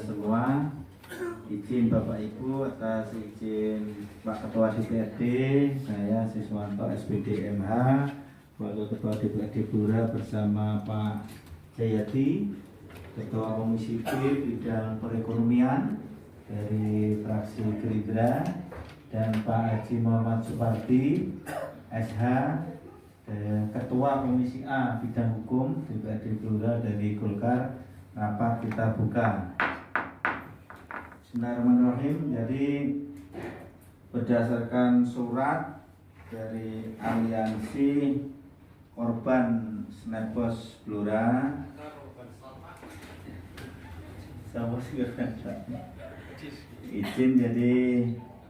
semua. Izin Bapak Ibu atas izin Pak Ketua DPRD, saya Siswanto SPD MH, Wakil Ketua DPRD Blora bersama Pak Jayadi, Ketua Komisi B Bidang Perekonomian dari fraksi Gerindra, dan Pak Haji Muhammad Supardi, SH, Ketua Komisi A Bidang Hukum DPRD Blora dari Golkar. Rapat kita buka. Bismillahirrahmanirrahim. Jadi berdasarkan surat dari Aliansi Korban Snapbos Blora, izin jadi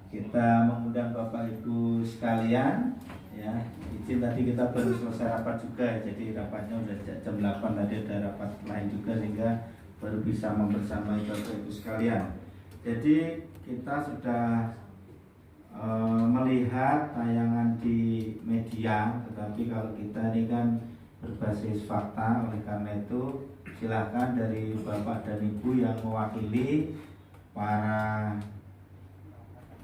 kita mengundang Bapak Ibu sekalian, ya. Izin tadi kita baru selesai rapat juga, jadi rapatnya udah jam 8, tadi ada rapat lain juga sehingga baru bisa membersamai Bapak Ibu sekalian. Jadi kita sudah melihat tayangan di media, tetapi kalau kita ini kan berbasis fakta, oleh karena itu silakan dari Bapak dan Ibu yang mewakili para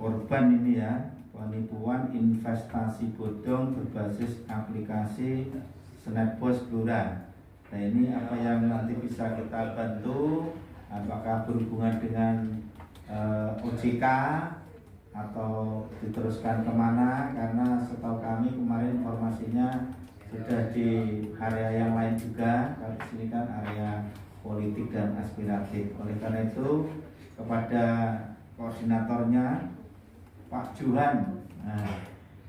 korban ini ya, penipuan investasi bodong berbasis aplikasi Snapbos Blora. Nah, ini apa yang nanti bisa kita bantu, apakah berhubungan dengan OJK atau diteruskan kemana, karena setahu kami kemarin informasinya sudah di area yang lain juga, karena di sini kan area politik dan aspiratif. Oleh karena itu kepada koordinatornya Pak Johan. Nah,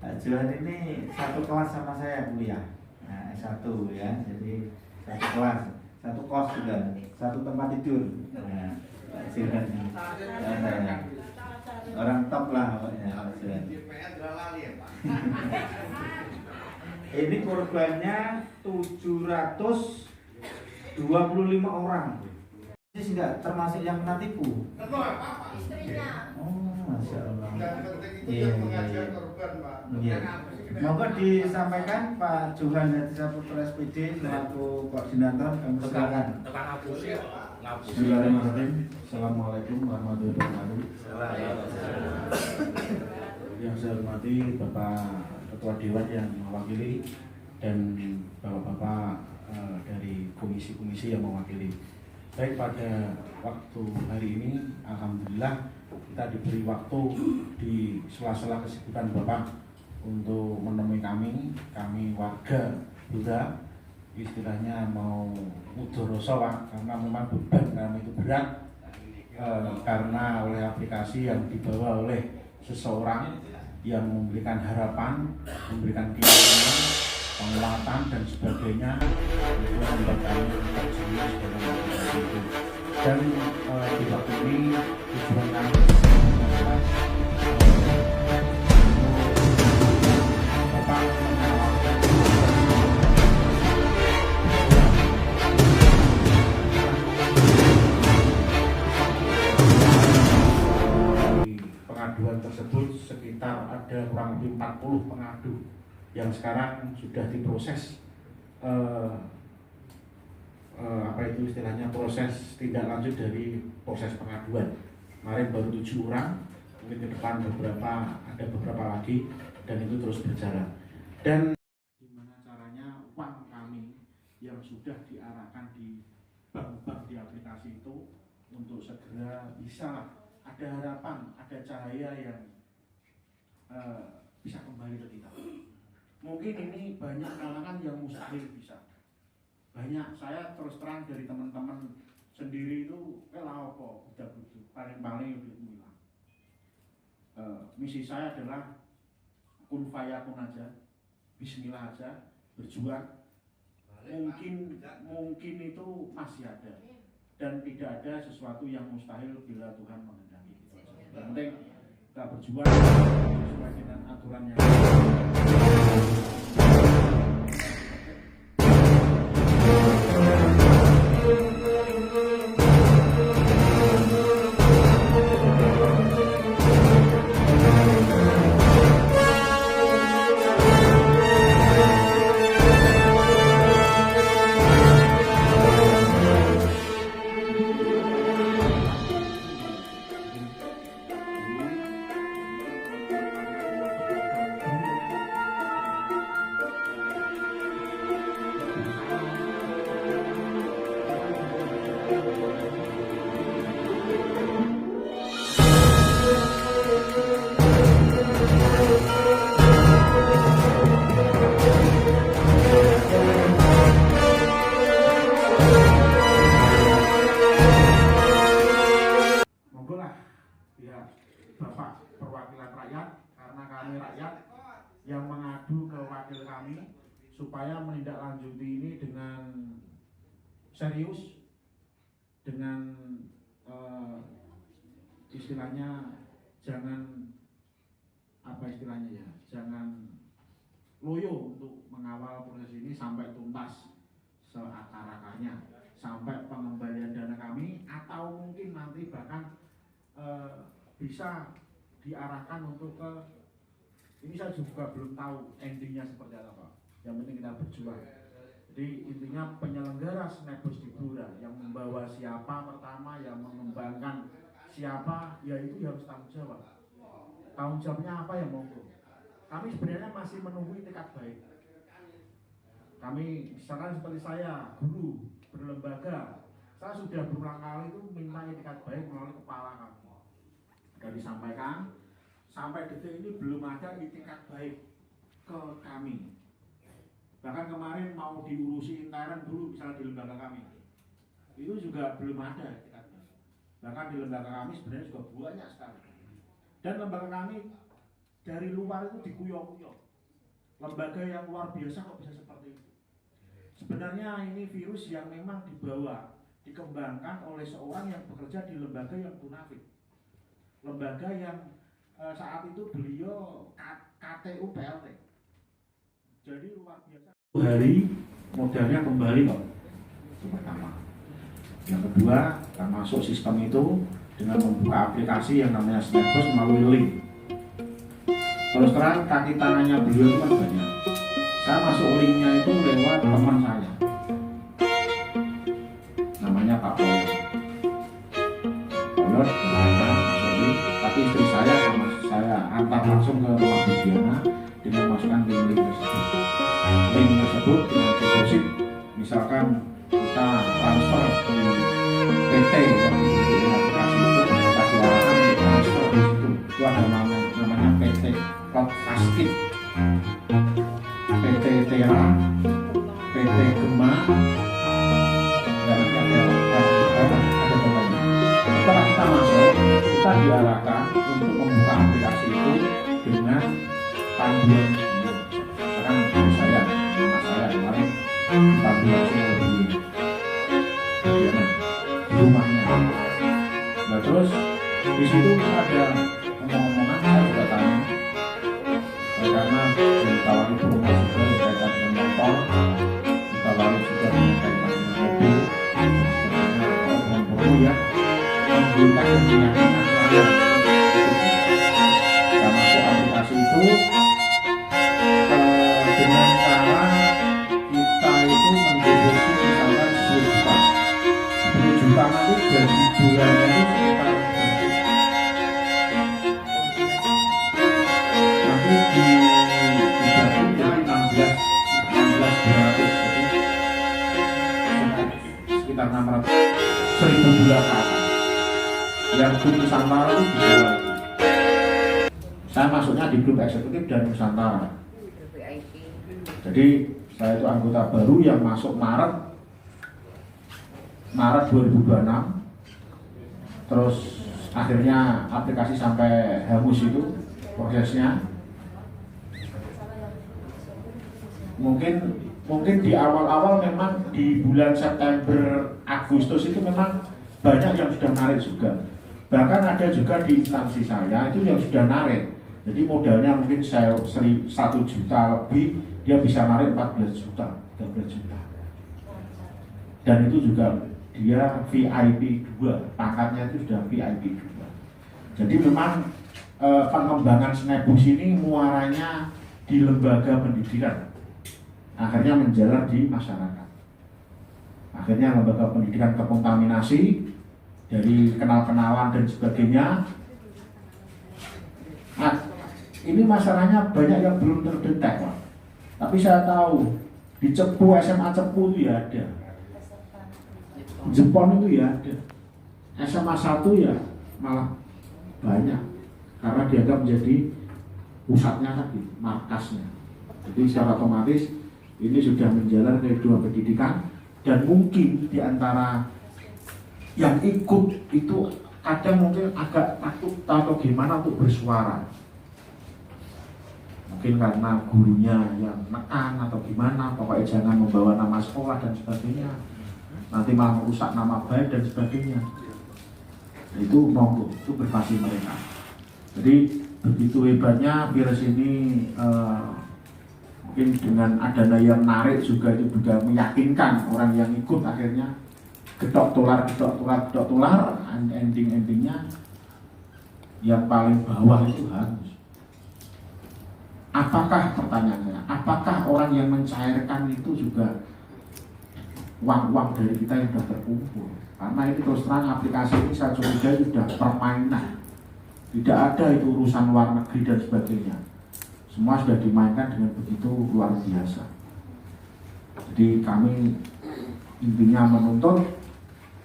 Pak Johan ini satu kelas sama saya kuliah, nah, S1 ya, jadi satu kelas, satu kos juga, satu tempat tidur. Nah, Pak Johan orang top lah pokoknya Pak Johan. Ini korbannya 725 orang. Ini enggak termasuk yang kena tipu. Oh, Masya Allah. Iya. Monggo disampaikan Pak Johan Hadi Saputra SPD selaku koordinator, kami silakan. Bismillahirrahmanirrahim. Assalamualaikum warahmatullahi wabarakatuh. Yang saya hormati Bapak Ketua Dewan yang mewakili dan Bapak-bapak dari komisi-komisi yang mewakili. Baik, pada waktu hari ini alhamdulillah kita diberi waktu di sela-sela kesibukan Bapak untuk menemui kami warga Blora, istilahnya mau mudoroso Pak, karena memang beban kami itu berat karena oleh aplikasi yang dibawa oleh seseorang yang memberikan harapan, memberikan keyakinan, penguatan dan sebagainya, itu membuat kami tetap serius dalam aplikasi itu. Dan di waktu ini tujuan kami adalah Bapak menawarkan pengaduan tersebut. Sekitar ada kurang lebih 40 pengadu yang sekarang sudah diproses apa itu istilahnya, proses tindak lanjut dari proses pengaduan. Kemarin baru 7 orang, mungkin ke depan ada beberapa lagi, dan itu terus berjalan. Dan gimana caranya uang kami yang sudah diarahkan di bank-bank di aplikasi itu untuk segera bisa ada harapan, ada cahaya yang bisa kembali ke kita. Mungkin ini banyak kalangan yang mustahil bisa. Banyak, saya terus terang dari teman-teman sendiri itu apa udah butuh paling duit hilang. Misi saya adalah kun fayakun aja, bismillah aja, berjuang. Mungkin itu masih ada, dan tidak ada sesuatu yang mustahil bila Tuhan menghendaki. Yang penting kita berjuang sesuai dengan aturan yang rakyat, karena kami rakyat yang mengadu ke wakil kami supaya menindaklanjuti ini dengan serius, dengan istilahnya jangan jangan loyo untuk mengawal proses ini sampai tuntas seakar-akarnya, sampai pengembalian dana kami, atau mungkin nanti bahkan bisa diarahkan untuk ke, ini saya juga belum tahu endingnya seperti apa Pak. Yang penting kita berjuang. Jadi intinya penyelenggara Snapbus di Blora yang membawa siapa pertama, yang mengembangkan siapa, ya itu harus tanggung jawab. Tanggung jawabnya apa ya monggo. Kami sebenarnya masih menunggu itikat baik. Kami misalkan seperti saya, guru berlembaga, saya sudah berulang kali itu minta itikat baik melalui kepala kami. Sudah disampaikan, sampai detik ini belum ada itikat baik ke kami. Bahkan kemarin mau diurusi intern dulu misalnya di lembaga kami, itu juga belum ada itikat baik. Bahkan di lembaga kami sebenarnya juga banyak sekali. Dan lembaga kami dari luar itu dikuyok-kuyok. Lembaga yang luar biasa kok bisa seperti itu. Sebenarnya ini virus yang memang dibawa, dikembangkan oleh seorang yang bekerja di lembaga yang munafik. Lembaga yang saat itu beliau KTU PLT. Jadi luar biasa. Hari modalnya kembali kok. Itu pertama. Yang kedua, kita masuk sistem itu dengan membuka aplikasi yang namanya Snapbus melalui link. Terus terang kaki tangannya beliau itu kan banyak. Saya masuk linknya itu lewat teman saya, namanya Pak Poyot. Poyot masuk link, tapi istri saya sama saya antar langsung ke rumah Bibiana dengan masukkan link tersebut. Link tersebut dengan deposit, misalkan kita transfer ke PT yang di aplikasi itu, kita diarahkan untuk transfer di situ. Itu ada namanya PT Faskit, PT Tera, PT Gema, dan ada pokoknya. Setelah kita masuk, kita diarahkan untuk membuka aplikasi itu dengan panduan. Misalkan saya, nama saya kemarin panduan semua di rumahnya. Nah terus di situ ada omong-omongan, saya juga tanya. Karena ditawari rumah juga berkaitan dengan motor, ditawari juga berkaitan dengan mobil, sebenarnya orang ya memberikan keyakinan saya. Kita masuk aplikasi itu dengan cara kita itu mendeposit misalkan 10 juta. 10 juta nanti dari bulannya itu sekitar sekitar 600 1.000 bulan yang grup Nusantara itu bisa lagi. Saya masuknya di grup eksekutif dan Nusantara. Jadi saya itu anggota baru yang masuk Maret 2026. Terus akhirnya aplikasi sampai hangus itu prosesnya. Mungkin di awal-awal memang di bulan September, Agustus itu memang banyak yang sudah narik juga. Bahkan ada juga di instansi saya itu yang sudah narik. Jadi modalnya mungkin 1 juta lebih, dia bisa narik 14 juta, 13 juta. Dan itu juga dia VIP 2, pangkatnya itu sudah VIP 2. Jadi memang pengembangan Snapbus ini muaranya di lembaga pendidikan. Akhirnya menjalar di masyarakat. Akhirnya lembaga pendidikan terkontaminasi dari kenal-kenalan dan sebagainya. Nah, ini masalahnya banyak yang belum terdetek, Pak. Tapi saya tahu di Cepu, SMA Cepu itu ya ada, Jepon itu ya ada, SMA 1 ya malah banyak karena dianggap menjadi pusatnya tadi, markasnya. Jadi secara otomatis ini sudah menjalar ke dua pendidikan, dan mungkin di antara yang ikut itu kadang mungkin agak takut atau gimana untuk bersuara. Mungkin karena gurunya yang nekan atau gimana, pokoknya jangan membawa nama sekolah dan sebagainya, nanti malah merusak nama baik dan sebagainya. Itu monggo, itu privasi mereka. Jadi begitu hebatnya virus ini, mungkin dengan adanya yang narik juga itu juga meyakinkan orang yang ikut akhirnya gedok tular, endingnya yang paling bawah itu harus. Apakah, pertanyaannya, apakah orang yang mencairkan itu juga uang-uang dari kita yang sudah terkumpul? Karena ini terus terang aplikasi ini saya curiga sudah permainan. Tidak ada itu urusan luar negeri dan sebagainya. Semua sudah dimainkan dengan begitu luar biasa. Jadi kami intinya menuntut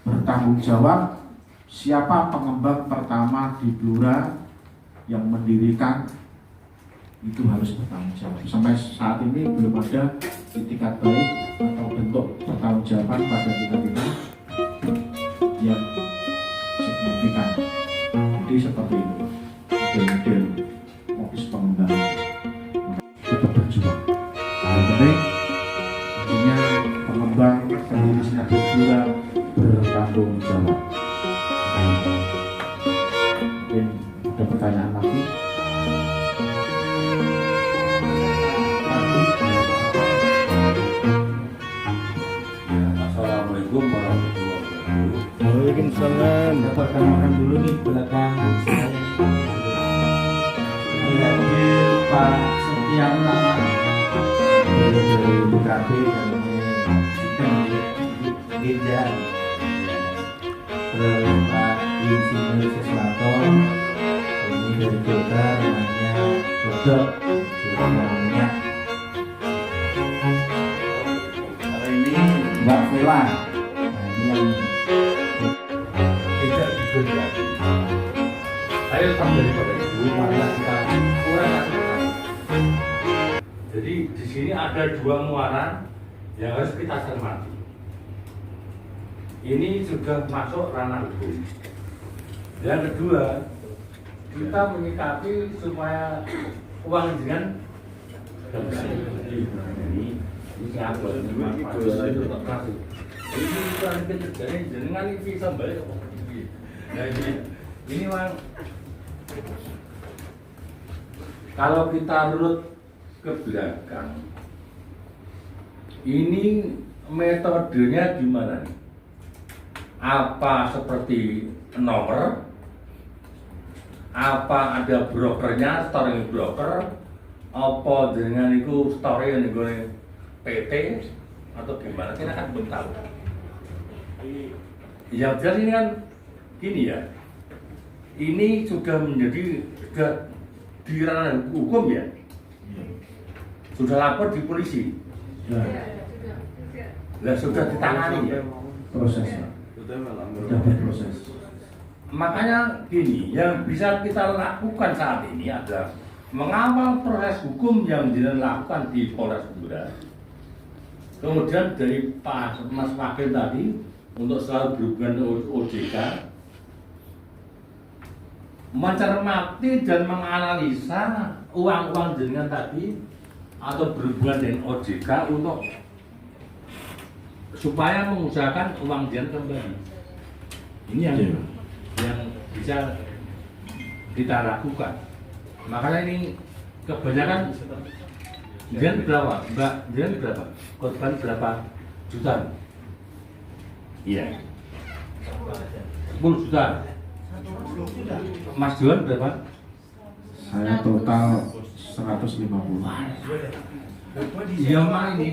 bertanggung jawab siapa pengembang pertama di Blora yang mendirikan itu harus bertanggung jawab. Sampai saat ini belum ada itikat baik atau bentuk pertanggungjawaban pada kita yang signifikan. Jadi seperti itu model-model modus pengembangan tetap berjuang. Yang penting artinya pengembang sendiri sendiri juga bertanggung jawab. Mungkin ada pertanyaan lagi? Assalamualaikum warahmatullahi wabarakatuh. Waalaikumsalam. Perkenalkan dulu nih belakang saya. Ini hadir Pak Setiawan Nama dari BKP dan ini Ginjal. Terus Pak Insinyur Siswanto ini dari Golkar namanya Dodok namanya. Kalau ini Mbak Vela. Nah ini yang Tidak digondali. Saya tetap daripada itu, marilah kita kurang. Jadi di sini ada dua muara yang harus kita cermati. Ini sudah masuk ranah hukum. Yang kedua, kita menyikapi supaya uang dengan ini siapa ini bukan kerjanya jenengan ini bisa balik. Nah ini Bang, kalau kita runut ke belakang, ini metodenya gimana nih? Apa seperti nomor? Apa ada brokernya, storing broker? Apa dengan itu story yang gue PT atau gimana? Kita kan belum tahu. Yang jelas ini kan gini ya. Ini sudah menjadi sudah di ranah hukum ya. Sudah lapor di polisi. Lah sudah ditangani ya. prosesnya sudah berproses. Makanya gini, yang bisa kita lakukan saat ini adalah mengawal proses hukum yang dilakukan di Polres Blora. Kemudian dari Pak Mas Wakil tadi untuk selalu berhubungan dengan OJK, mencermati dan menganalisa uang-uang jenengan tadi atau berhubungan dengan OJK untuk supaya mengusahakan uang jenengan kembali. Ini yang bisa kita lakukan. Makanya ini kebanyakan jenengan berapa? Mbak, jenengan berapa? Korban berapa juta? Iya. 10 juta. Mas Juan berapa? Saya total 150. Iya mah ini.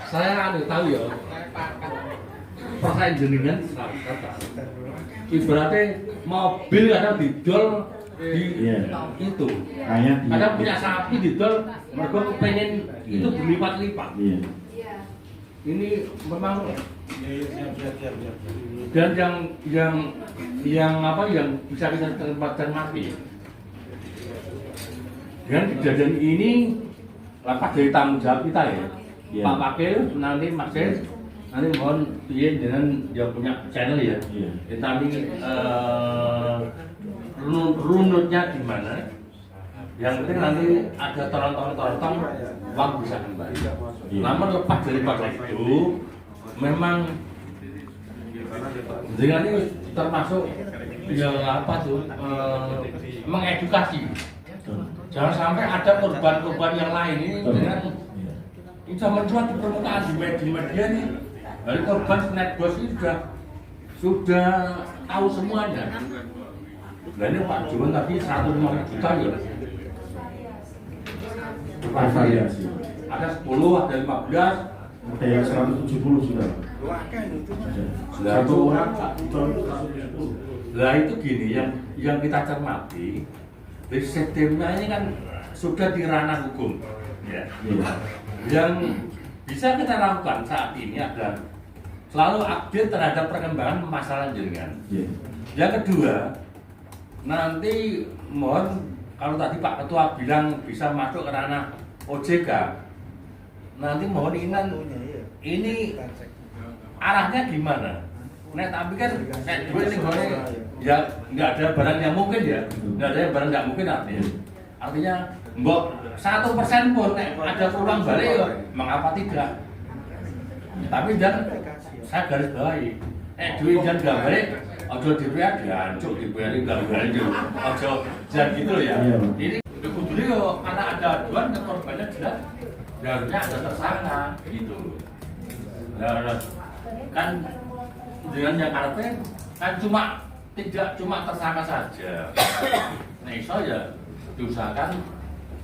Saya ada tahu ya. Persen jenengan ibaratnya mobil kadang didol di itu. Kadang punya sapi didol, mereka pengen itu berlipat-lipat. Ini memang dan yang apa yang bisa kita tempatkan mati. Dengan kejadian ini lepas dari tanggung jawab kita ya. Pak Wakil nanti Mas Des nanti mohon pilih dengan yang punya channel ya. Kita ini runutnya gimana? Yang penting nanti ada torong-torong uang bisa kembali. Namun lepas daripada itu, memang dengan ini termasuk yang apa tuh mengedukasi. Jangan sampai ada korban-korban yang lain ini dengan bisa mencuat di permukaan di media nih. Dari korban netbos ini sudah tahu semuanya. Dan ini Pak Jurun tadi 150 juta ya. Variasi. Ada 10, ada 15, Ada yang 170 sudah. Satu orang 170. Lah itu gini yang kita cermati, di sistemnya ini kan sudah di ranah hukum, ya. Yang bisa kita lakukan saat ini adalah selalu update terhadap perkembangan masalah jenengan. Yang kedua, nanti mohon kalau tadi Pak Ketua bilang bisa masuk ke ranah OJK, nanti mohon ingat ini arahnya gimana? Nah tapi kan duit ini ya nggak ada barang yang mungkin ya, nggak ada barang nggak mungkin artinya mbok 1% pun ada peluang balik ya mengapa tidak? Tapi jangan saya garis bawahi, duit jangan nggak balik, ojo DPR dihancur DPR nggak balik, ojo jangan gitu loh ya. Ini kudu yo karena ada aduan ke korbannya jelas, harusnya ada tersangka gitu. Nah, kan dengan yang karpe kan tidak cuma tersangka saja. Nah iso ya diusahakan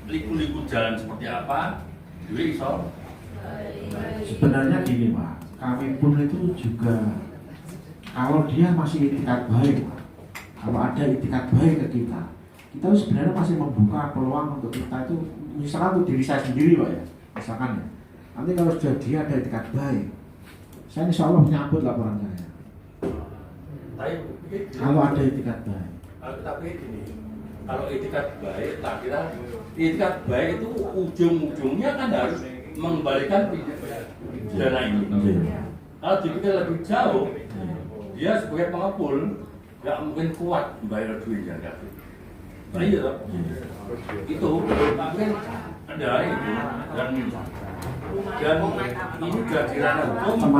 liku-liku jalan seperti apa, jadi iso. Sebenarnya gini Pak, kami pun itu juga kalau dia masih itikat baik, kalau ada itikat baik ke kita sebenarnya masih membuka peluang untuk kita itu, misalkan untuk diri saya sendiri Pak ya, misalkan ya. Nanti kalau sudah dia ada itikat baik, saya insya Allah menyambut laporan saya. Kalau ada itikat baik. Tapi gini, kalau itikat baik, tak kira itikat baik itu ujung-ujungnya kan harus mengembalikan dana ini. Kalau dipikir lebih jauh, dia sebagai pengepul nggak mungkin kuat membayar duitnya kan. Nah iya toh, itu tapi ada itu dan ini sudah di ranah hukum.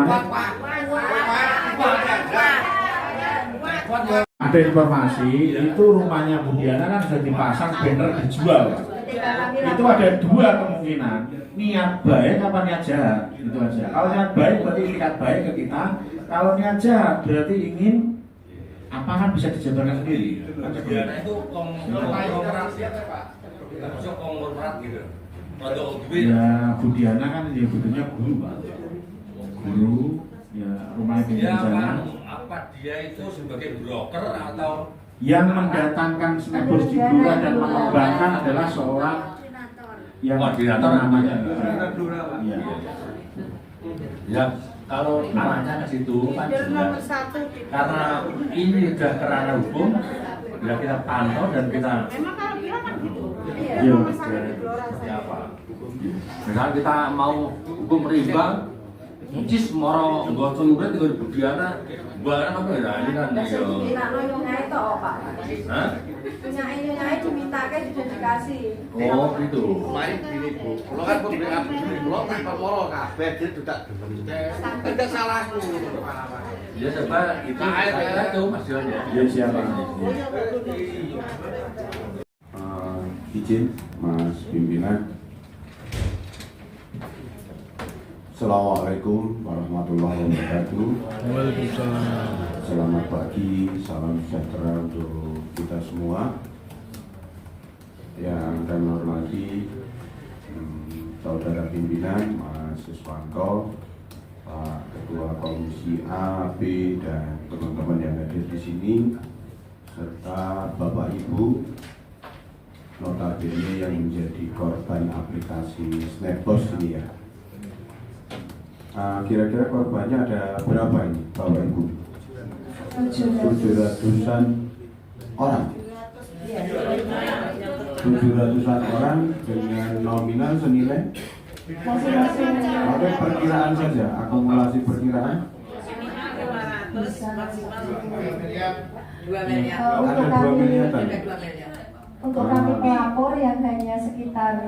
Ada informasi itu rumahnya Bu Diana kan sudah dipasang banner dijual. Itu ada dua kemungkinan, niat baik apa niat jahat, itu aja. Kalau niat baik berarti itikat baik ke kita, kalau niat jahat berarti ingin apa kan bisa dijabarkan sendiri. Diana itu konglomerat Pak, masuk konglomerat gitu. Ya Bu Diana kan ya butuhnya guru Pak, guru ya rumahnya pinggir jalan. Apa dia itu sebagai broker atau yang mendatangkan snapbos di Blora dan mengembangkan adalah seorang yang koordinator namanya ya. Ya kalau arahnya ke situ kan jelas. Karena ini sudah ke ranah hukum, ya kita pantau dan kita memang kalau bilang kan gitu. Iya. seperti apa. Misalnya kita mau hukum rimba, Cis moro nggo tuyure tiga Bu Diana, barang apa ya ini kan yo. Nyai toh Pak. Hah? Nyai dimintakan sudah dikasih. Oh gitu. Main gini Bu, kalau kan pemberi abdi, kalau tanpa moro kabeh dia tidak tidak salahku. Ya coba itu saya tahu Mas Johan ya. dia siapa? Izin Mas Pimpinan. Assalamualaikum warahmatullahi wabarakatuh. Waalaikumsalam. Selamat pagi, salam sejahtera untuk kita semua. Yang kami hormati saudara pimpinan Mas Siswanto, Pak Ketua Komisi A, B, dan teman-teman yang hadir di sini, serta Bapak Ibu notabene yang menjadi korban aplikasi Snapbos ini ya. Kira-kira korbannya ada berapa ini Bapak Ibu? 700-an orang. 700-an orang dengan nominal senilai perkiraan saja, akumulasi perkiraan 2 miliar. ada 2 miliar. Untuk kami pelapor yang hanya sekitar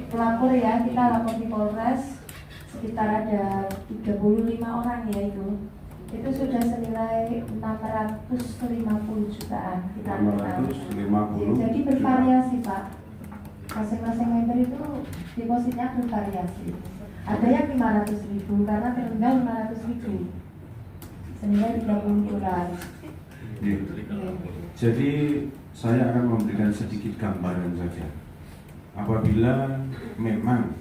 pelapor ya, kita lapor di Polres sekitar ada 35 orang ya itu sudah senilai 650 jutaan kita ambil. 650 Jadi bervariasi Pak, masing-masing member itu depositnya bervariasi. Ada yang 500.000 karena terendah 500.000 senilai 30 dolar. Ya. Jadi saya akan memberikan sedikit gambaran saja. Apabila memang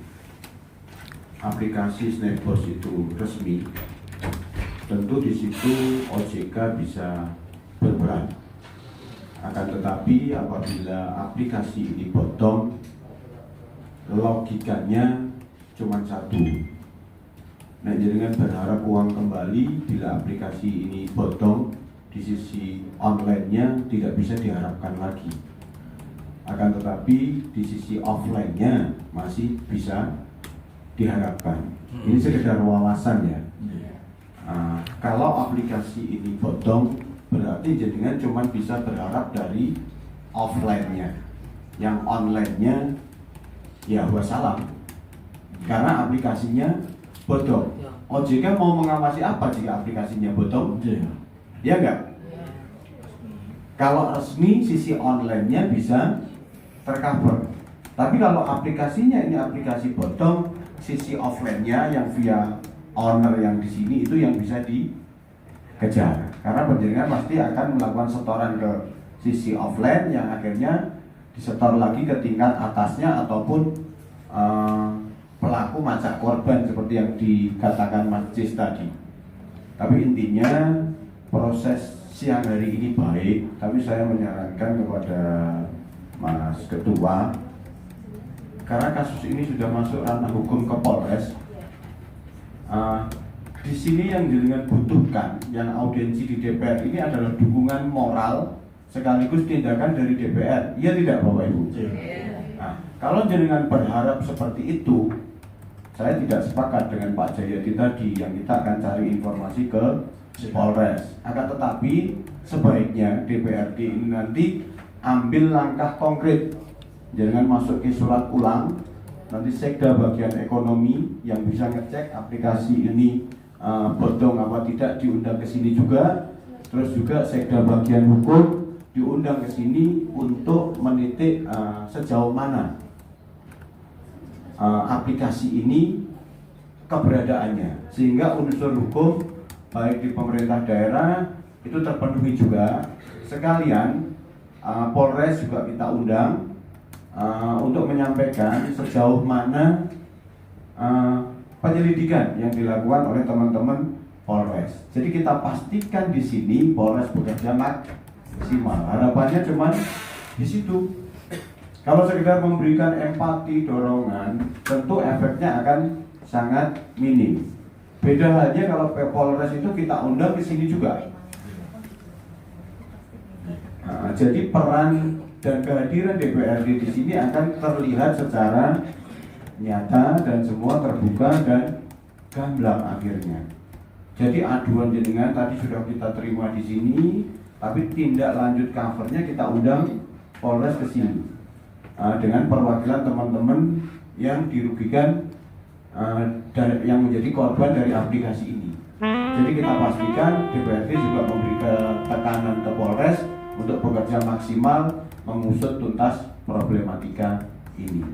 aplikasi Snapbox itu resmi, tentu di situ OJK bisa berperan. Akan tetapi apabila aplikasi ini bodong, logikanya cuma satu. Nah, jangan berharap uang kembali bila aplikasi ini bodong, di sisi online-nya tidak bisa diharapkan lagi. Akan tetapi di sisi offline-nya masih bisa diharapkan. Ini sekedar wawasan ya. Kalau aplikasi ini bodong, berarti jenengan cuma bisa berharap dari offline-nya. Yang online-nya ya wassalam. Karena aplikasinya bodong. OJK mau mengawasi apa jika aplikasinya bodong? Ya enggak? Kalau resmi sisi online-nya bisa tercover. Tapi kalau aplikasinya ini aplikasi bodong, sisi offline-nya yang via owner yang di sini itu yang bisa dikejar. Karena penjaringan pasti akan melakukan setoran ke sisi offline yang akhirnya disetor lagi ke tingkat atasnya ataupun pelaku macak korban seperti yang dikatakan Mas Cis tadi. Tapi intinya proses siang hari ini baik, tapi saya menyarankan kepada Mas Ketua, karena kasus ini sudah masuk ranah hukum ke Polres. Di sini yang jenengan butuhkan, yang audiensi di DPR ini adalah dukungan moral sekaligus tindakan dari DPR. Iya tidak Bapak Ibu? Nah, kalau jenengan berharap seperti itu, saya tidak sepakat dengan Pak Jayadi tadi yang kita akan cari informasi ke Polres. Akan tetapi sebaiknya DPRD ini nanti ambil langkah konkret. Jangan masuk ke surat ulang. Nanti Sekda bagian ekonomi yang bisa ngecek aplikasi ini bodong apa tidak diundang ke sini juga. Terus juga Sekda bagian hukum diundang ke sini untuk menitik sejauh mana aplikasi ini keberadaannya, sehingga unsur hukum baik di pemerintah daerah itu terpenuhi juga. Sekalian Polres juga kita undang untuk menyampaikan sejauh mana penyelidikan yang dilakukan oleh teman-teman Polres. Jadi kita pastikan di sini Polres bekerja maksimal. Harapannya cuma di situ. Kalau sekedar memberikan empati, dorongan, tentu efeknya akan sangat minim. Beda halnya kalau Polres itu kita undang ke sini juga. Jadi peran dan kehadiran DPRD di sini akan terlihat secara nyata dan semua terbuka dan gamblang akhirnya. Jadi aduan jenengan tadi sudah kita terima di sini, tapi tindak lanjut covernya kita undang Polres ke sini dengan perwakilan teman-teman yang dirugikan dan yang menjadi korban dari aplikasi ini. Jadi kita pastikan DPRD juga memberi tekanan ke Polres untuk bekerja maksimal mengusut tuntas problematika ini.